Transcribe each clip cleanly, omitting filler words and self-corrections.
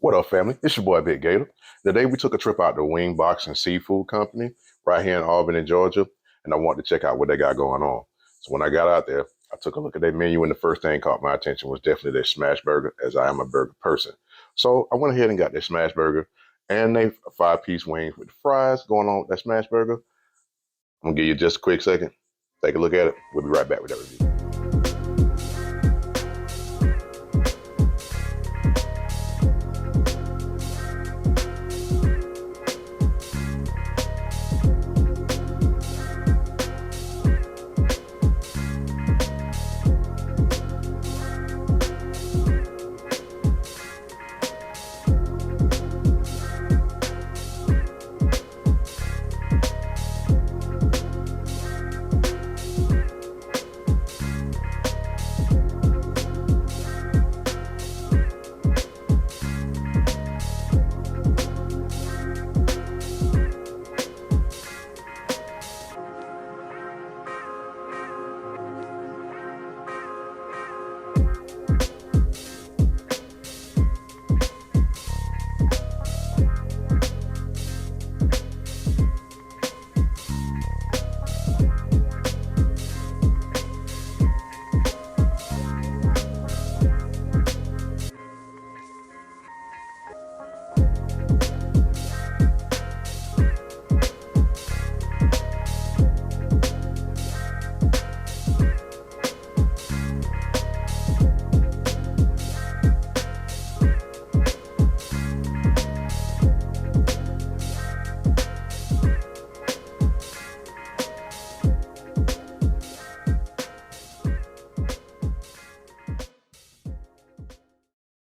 What up, family? It's your boy, Bgbe. Today, we took a trip out to Wingbox and Seafood Company right here in Albany, Georgia, and I wanted to check out what they got going on. So when I got out there, I took a look at their menu, and the first thing caught my attention was definitely their smash burger, as I am a burger person. So I went ahead and got their smash burger and they 5-piece wings with fries going on with that smash burger. I'm gonna give you just a quick second. Take a look at it. We'll be right back with that review.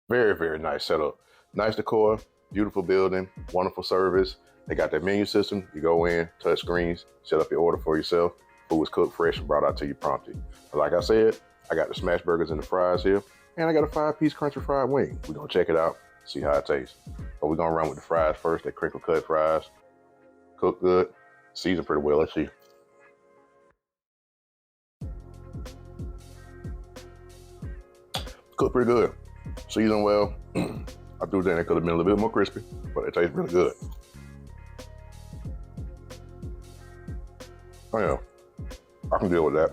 Very, very nice setup. Nice decor, beautiful building, wonderful service. They got their menu system. You go in, touch screens, set up your order for yourself. Food is cooked fresh and brought out to you promptly. But like I said, I got the smash burgers and the fries here, and I got a 5-piece crunchy fried wing. We're gonna check it out, see how it tastes. But we're gonna run with the fries first. They crinkle cut fries, cooked good, seasoned pretty well. Let's see. Cooked pretty good, seasoned well. I do think it could have been a little bit more crispy, but it tastes really good. Oh yeah, I can deal with that.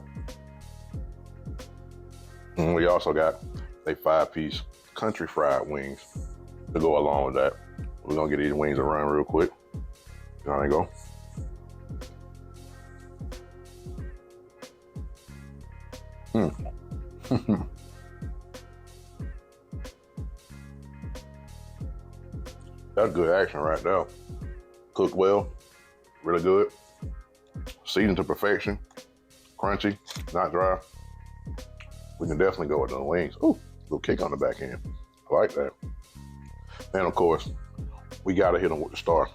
And we also got a 5-piece country fried wings to go along with that. We're gonna get these wings around real quick. There they go. That's good action right there. Cooked well, really good. Seasoned to perfection, crunchy, not dry. We can definitely go with the wings. Ooh, little kick on the back end. I like that. And of course, we gotta hit them with the star.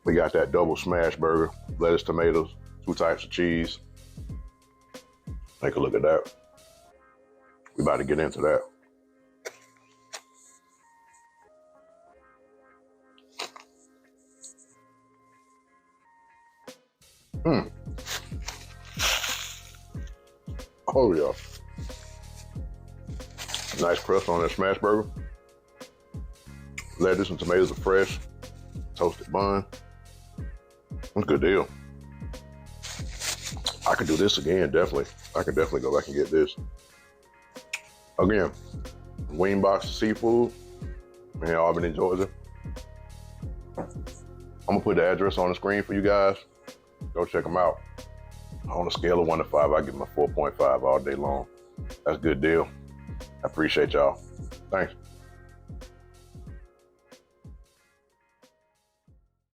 We got that double smash burger, lettuce, tomatoes, 2 types of cheese. Take a look at that. We about to get into that. Oh yeah. Nice crust on that smash burger. Lettuce and tomatoes are fresh. Toasted bun. That's a good deal. I could do this again, definitely. I could definitely go back and get this. Again, Wingbox Seafood in Albany, Georgia. I'm gonna put the address on the screen for you guys. Go check them out. On a scale of 1 to 5, I give them a 4.5 all day long. That's a good deal. I appreciate y'all. Thanks.